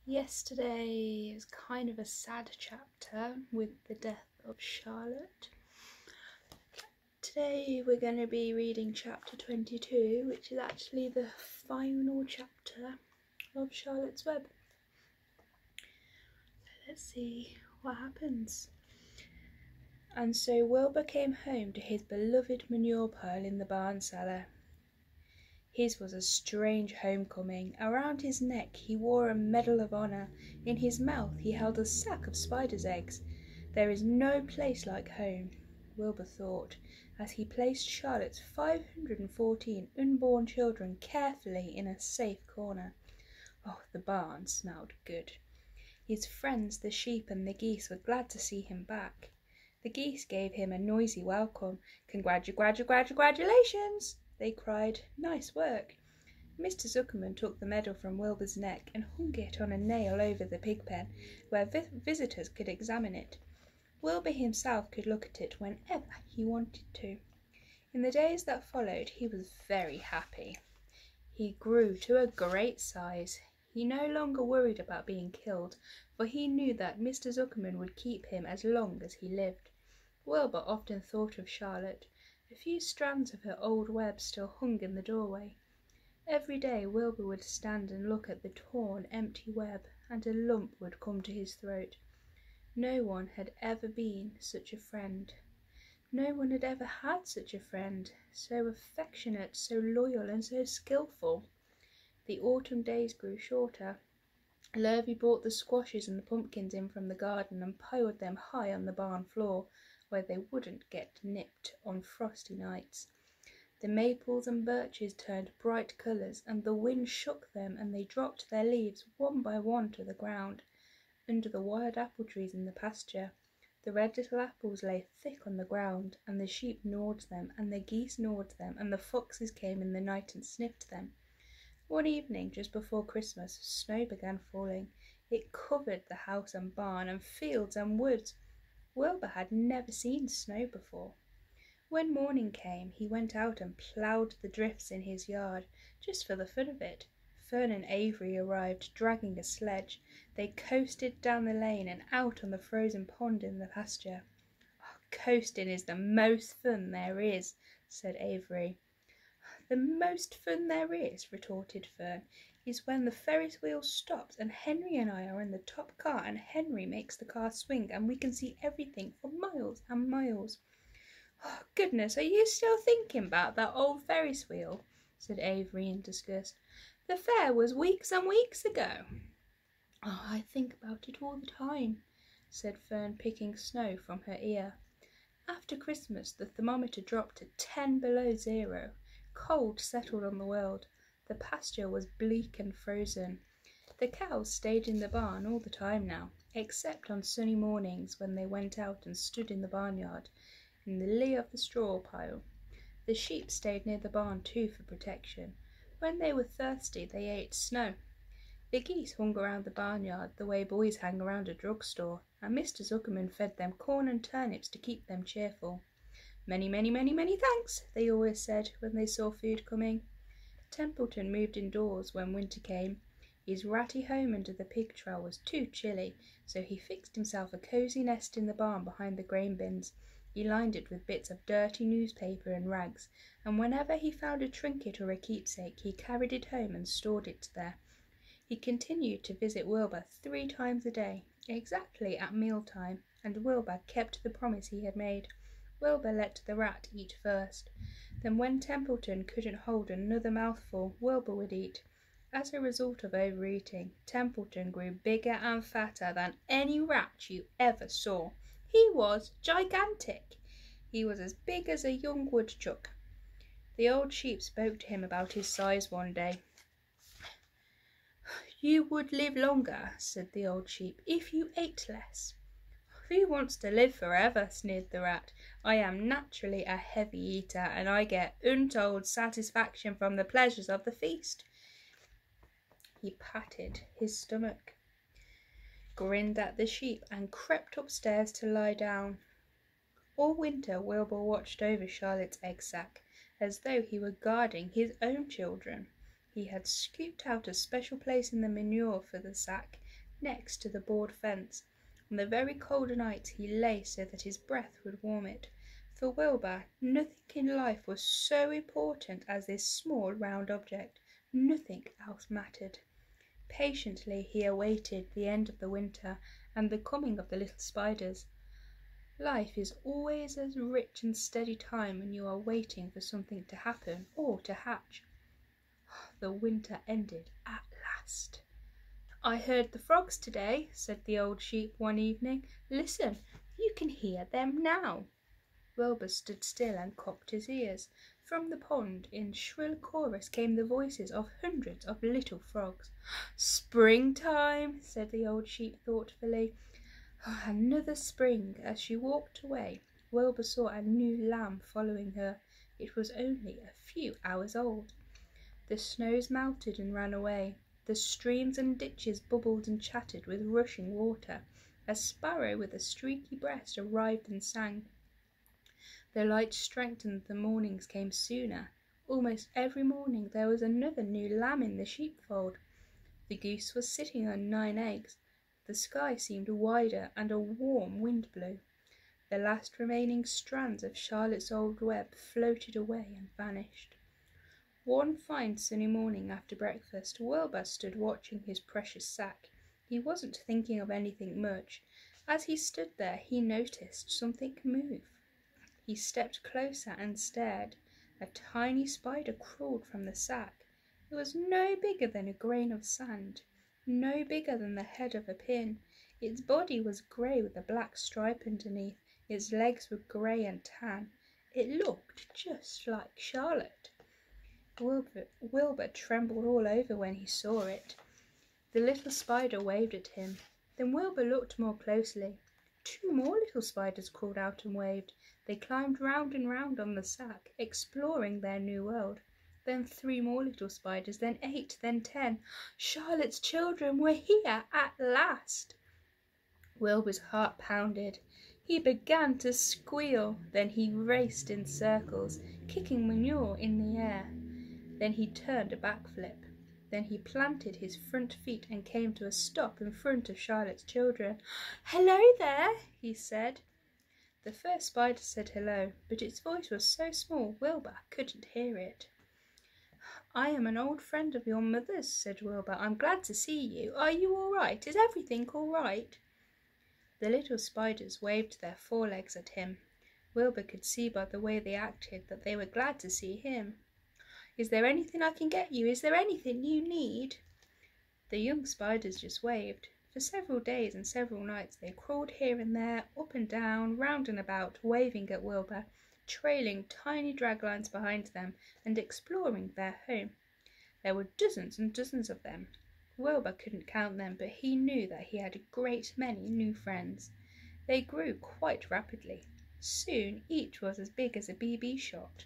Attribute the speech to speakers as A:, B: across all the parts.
A: Yesterday is kind of a sad chapter with the death of Charlotte. Today we're going to be reading chapter 22, which is actually the final chapter of Charlotte's Web. Let's see what happens. And so Wilbur came home to his beloved manure pile in the barn cellar. His was a strange homecoming. Around his neck he wore a Medal of Honor. In his mouth he held a sack of spiders' eggs. There is no place like home, Wilbur thought, as he placed Charlotte's 514 unborn children carefully in a safe corner. Oh, the barn smelled good. His friends, the sheep and the geese, were glad to see him back. The geese gave him a noisy welcome. Congratulations! They cried. Nice work. Mr. Zuckerman took the medal from Wilbur's neck and hung it on a nail over the pig pen, where visitors could examine it. Wilbur himself could look at it whenever he wanted to. In the days that followed, he was very happy. He grew to a great size. He no longer worried about being killed, for he knew that Mr. Zuckerman would keep him as long as he lived. Wilbur often thought of Charlotte. A few strands of her old web still hung in the doorway. Every day Wilbur would stand and look at the torn, empty web, and a lump would come to his throat. No one had ever been such a friend. No one had ever had such a friend, so affectionate, so loyal, and so skilful. The autumn days grew shorter. Lurvy brought the squashes and the pumpkins in from the garden and piled them high on the barn floor, where they wouldn't get nipped on frosty nights. The maples and birches turned bright colours, and the wind shook them, and they dropped their leaves one by one to the ground. Under the wild apple trees in the pasture, the red little apples lay thick on the ground, and the sheep gnawed them, and the geese gnawed them, and the foxes came in the night and sniffed them. One evening, just before Christmas, snow began falling. It covered the house and barn, and fields and woods. Wilbur had never seen snow before. When morning came, he went out and ploughed the drifts in his yard, just for the fun of it. Fern and Avery arrived, dragging a sledge. They coasted down the lane and out on the frozen pond in the pasture. "Oh, coasting is the most fun there is," said Avery. "The most fun there is," retorted Fern, "is when the Ferris wheel stops and Henry and I are in the top car and Henry makes the car swing and we can see everything for miles and miles." "Oh, goodness, are you still thinking about that old Ferris wheel?" said Avery in disgust. "The fair was weeks and weeks ago." "Oh, I think about it all the time," said Fern, picking snow from her ear. After Christmas the thermometer dropped to 10 below zero. Cold settled on the world. The pasture was bleak and frozen. The cows stayed in the barn all the time now, except on sunny mornings when they went out and stood in the barnyard, in the lee of the straw pile. The sheep stayed near the barn too for protection. When they were thirsty they ate snow. The geese hung around the barnyard the way boys hang around a drugstore, and Mr. Zuckerman fed them corn and turnips to keep them cheerful. "Many, many, many, many thanks," they always said when they saw food coming. Templeton moved indoors when winter came. His ratty home under the pig trail was too chilly, so he fixed himself a cosy nest in the barn behind the grain bins. He lined it with bits of dirty newspaper and rags, and whenever he found a trinket or a keepsake, he carried it home and stored it there. He continued to visit Wilbur 3 times a day, exactly at mealtime, and Wilbur kept the promise he had made. Wilbur let the rat eat first. Then when Templeton couldn't hold another mouthful, Wilbur would eat. As a result of overeating, Templeton grew bigger and fatter than any rat you ever saw. He was gigantic. He was as big as a young woodchuck. The old sheep spoke to him about his size one day. "You would live longer," said the old sheep, "if you ate less." "Who wants to live forever?" sneered the rat. "I am naturally a heavy eater, and I get untold satisfaction from the pleasures of the feast." He patted his stomach, grinned at the sheep, and crept upstairs to lie down. All winter Wilbur watched over Charlotte's egg sack, as though he were guarding his own children. He had scooped out a special place in the manure for the sack, next to the board fence. On the very cold nights he lay so that his breath would warm it. For Wilbur, nothing in life was so important as this small round object. Nothing else mattered. Patiently he awaited the end of the winter and the coming of the little spiders. Life is always a rich and steady time when you are waiting for something to happen or to hatch. The winter ended at last. "I heard the frogs today," said the old sheep one evening. "Listen, you can hear them now." Wilbur stood still and cocked his ears. From the pond, in shrill chorus, came the voices of hundreds of little frogs. "Springtime," said the old sheep thoughtfully. "Oh, another spring." As she walked away, Wilbur saw a new lamb following her. It was only a few hours old. The snows melted and ran away. The streams and ditches bubbled and chattered with rushing water. A sparrow with a streaky breast arrived and sang. The light strengthened, the mornings came sooner. Almost every morning there was another new lamb in the sheepfold. The goose was sitting on 9 eggs. The sky seemed wider and a warm wind blew. The last remaining strands of Charlotte's old web floated away and vanished. One fine sunny morning after breakfast, Wilbur stood watching his precious sack. He wasn't thinking of anything much. As he stood there, he noticed something move. He stepped closer and stared. A tiny spider crawled from the sack. It was no bigger than a grain of sand, no bigger than the head of a pin. Its body was grey with a black stripe underneath. Its legs were grey and tan. It looked just like Charlotte. Wilbur trembled all over when he saw it. The little spider waved at him. Then Wilbur looked more closely. 2 more little spiders crawled out and waved. They climbed round and round on the sack, exploring their new world. Then 3 more little spiders, then 8, then 10. Charlotte's children were here at last! Wilbur's heart pounded. He began to squeal. Then he raced in circles, kicking manure in the air. Then he turned a backflip. Then he planted his front feet and came to a stop in front of Charlotte's children. "Hello there," he said. The first spider said hello, but its voice was so small Wilbur couldn't hear it. "I am an old friend of your mother's," said Wilbur. "I'm glad to see you. Are you all right? Is everything all right?" The little spiders waved their forelegs at him. Wilbur could see by the way they acted that they were glad to see him. "Is there anything I can get you? Is there anything you need?" The young spiders just waved. For several days and several nights they crawled here and there, up and down, round and about, waving at Wilbur, trailing tiny draglines behind them and exploring their home. There were dozens and dozens of them. Wilbur couldn't count them, but he knew that he had a great many new friends. They grew quite rapidly. Soon each was as big as a BB shot.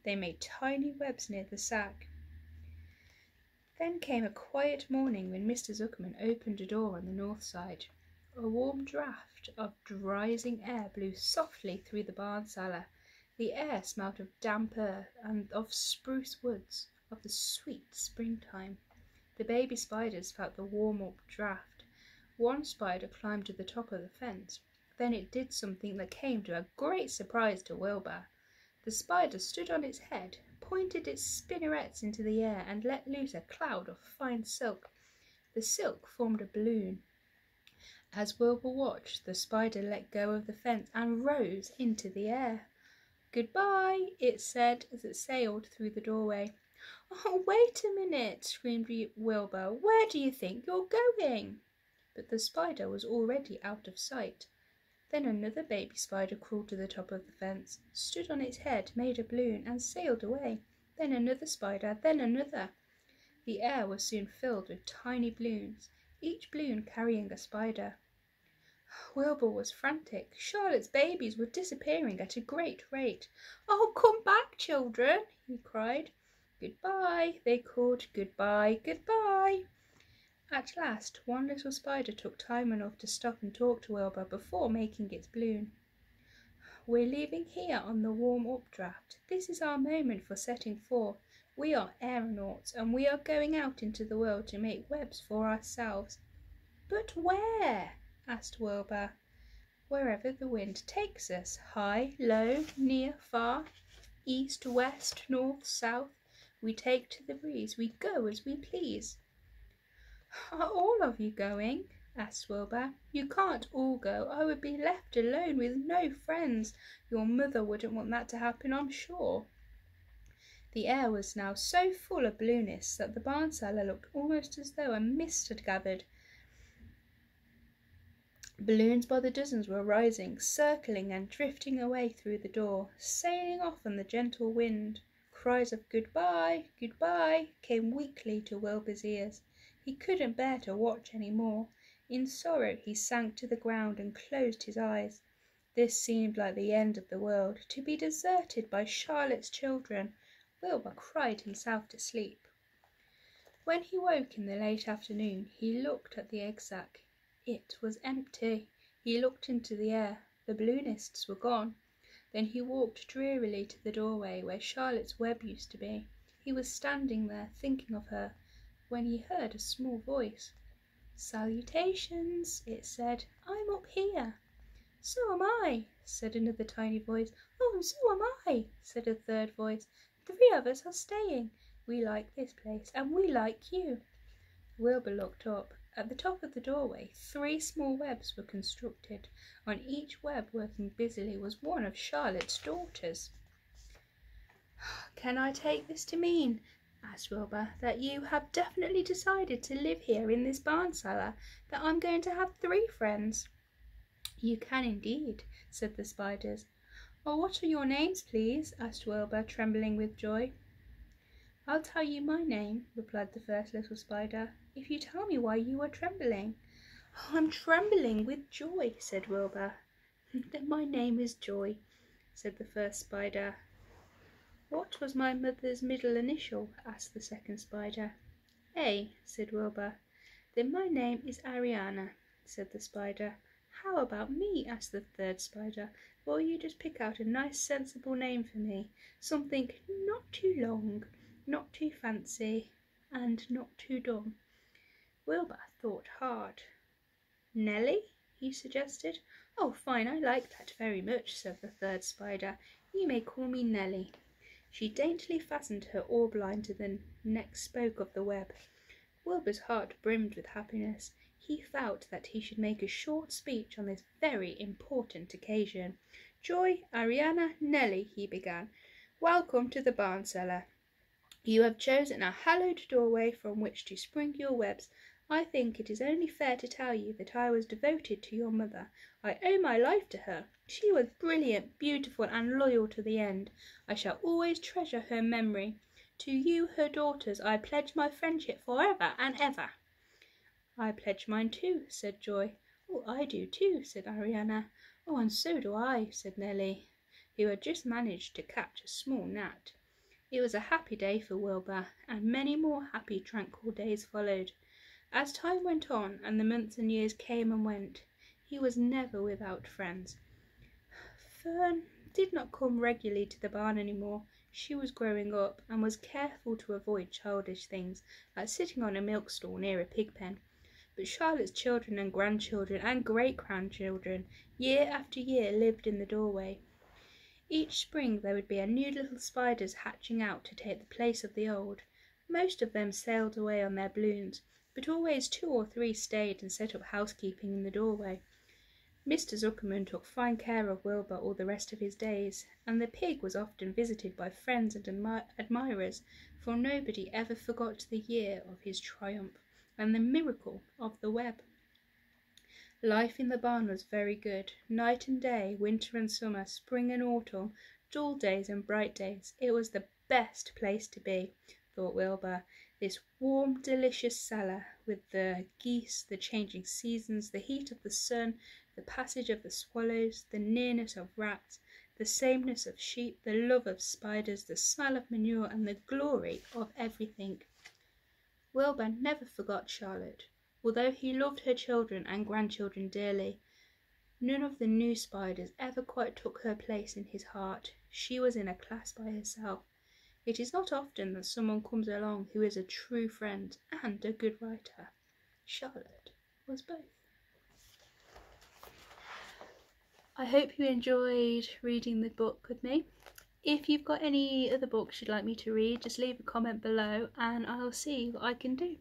A: They made tiny webs near the sack. Then came a quiet morning when Mr. Zuckerman opened a door on the north side. A warm draught of rising air blew softly through the barn cellar. The air smelt of damp earth and of spruce woods, of the sweet springtime. The baby spiders felt the warm up draught. One spider climbed to the top of the fence. Then it did something that came to a great surprise to Wilbur. The spider stood on its head, pointed its spinnerets into the air and let loose a cloud of fine silk. The silk formed a balloon. As Wilbur watched, the spider let go of the fence and rose into the air. "Goodbye," it said as it sailed through the doorway. "Oh, wait a minute," screamed Wilbur. "Where do you think you're going?" But the spider was already out of sight. Then another baby spider crawled to the top of the fence, stood on its head, made a balloon, and sailed away. Then another spider, then another. The air was soon filled with tiny balloons, each balloon carrying a spider. Wilbur was frantic. Charlotte's babies were disappearing at a great rate. "Oh, come back, children," he cried. "Goodbye," they called. "Goodbye, goodbye." At last one little spider took time enough to stop and talk to Wilbur before making its balloon. "We're leaving here on the warm updraft. This is our moment for setting forth. We are aeronauts and we are going out into the world to make webs for ourselves. "But where?" asked Wilbur. "Wherever the wind takes us, high, low, near, far, east, west, north, south, we take to the breeze, we go as we please." "Are all of you going?" asked Wilbur. "You can't all go. I would be left alone with no friends. Your mother wouldn't want that to happen, I'm sure." The air was now so full of blueness that the barn cellar looked almost as though a mist had gathered. Balloons by the dozens were rising, circling and drifting away through the door, sailing off on the gentle wind. Cries of "Goodbye, goodbye" came weakly to Wilbur's ears. He couldn't bear to watch any more. In sorrow he sank to the ground and closed his eyes. This seemed like the end of the world, to be deserted by Charlotte's children. Wilbur cried himself to sleep. When he woke in the late afternoon, he looked at the egg sack. It was empty. He looked into the air. The bluenists were gone. Then he walked drearily to the doorway where Charlotte's web used to be. He was standing there, thinking of her, when he heard a small voice. "Salutations," it said. "I'm up here." "So am I," said another tiny voice. "Oh, and so am I," said a third voice. "3 of us are staying. We like this place, and we like you." Wilbur looked up. At the top of the doorway 3 small webs were constructed. On each web, working busily, was one of Charlotte's daughters. "Can I take this to mean," asked Wilbur, "that you have definitely decided to live here in this barn cellar, that I'm going to have 3 friends?" "You can indeed," said the spiders. "Oh, what are your names, please?" asked Wilbur, trembling with joy. "I'll tell you my name," replied the first little spider, "if you tell me why you are trembling." "Oh, I'm trembling with joy," said Wilbur. "Then my name is Joy," said the first spider. "What was my mother's middle initial?" asked the second spider. "A," said Wilbur. "Then my name is Ariana," said the spider. "How about me?" asked the third spider. "Will you just pick out a nice sensible name for me? Something not too long, not too fancy, and not too dumb." Wilbur thought hard. "Nellie?" he suggested. "Oh, fine, I like that very much," said the third spider. "You may call me Nellie." She daintily fastened her orb line to the next spoke of the web. Wilbur's heart brimmed with happiness. He felt that he should make a short speech on this very important occasion. "Joy, Ariana, Nellie," he began, "welcome to the barn cellar. You have chosen a hallowed doorway from which to spring your webs. I think it is only fair to tell you that I was devoted to your mother. I owe my life to her. She was brilliant, beautiful, and loyal to the end. I shall always treasure her memory. To you, her daughters, I pledge my friendship forever and ever." "I pledge mine too," said Joy. "Oh, I do too," said Ariana. "Oh, and so do I," said Nellie, who had just managed to catch a small gnat. It was a happy day for Wilbur, and many more happy, tranquil days followed. As time went on, and the months and years came and went, he was never without friends. Fern did not come regularly to the barn any more. She was growing up, and was careful to avoid childish things, like sitting on a milk stool near a pig pen. But Charlotte's children and grandchildren and great-grandchildren, year after year, lived in the doorway. Each spring there would be new little spiders hatching out to take the place of the old. Most of them sailed away on their balloons, but always 2 or 3 stayed and set up housekeeping in the doorway. Mr. Zuckerman took fine care of Wilbur all the rest of his days, and the pig was often visited by friends and admirers, for nobody ever forgot the year of his triumph and the miracle of the web. Life in the barn was very good. Night and day, winter and summer, spring and autumn, dull days and bright days. It was the best place to be, thought Wilbur, this warm, delicious cellar, with the geese, the changing seasons, the heat of the sun, the passage of the swallows, the nearness of rats, the sameness of sheep, the love of spiders, the smell of manure, and the glory of everything. Wilbur never forgot Charlotte, although he loved her children and grandchildren dearly. None of the new spiders ever quite took her place in his heart. She was in a class by herself. It is not often that someone comes along who is a true friend and a good writer. Charlotte was both. I hope you enjoyed reading the book with me. If you've got any other books you'd like me to read, just leave a comment below and I'll see what I can do.